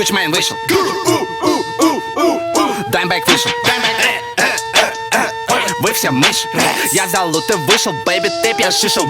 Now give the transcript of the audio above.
Гучмен вышел, Даймбэк вышел. Вы все мышь. Я взял лут и вышел, бэйби, ты пьешь шишел.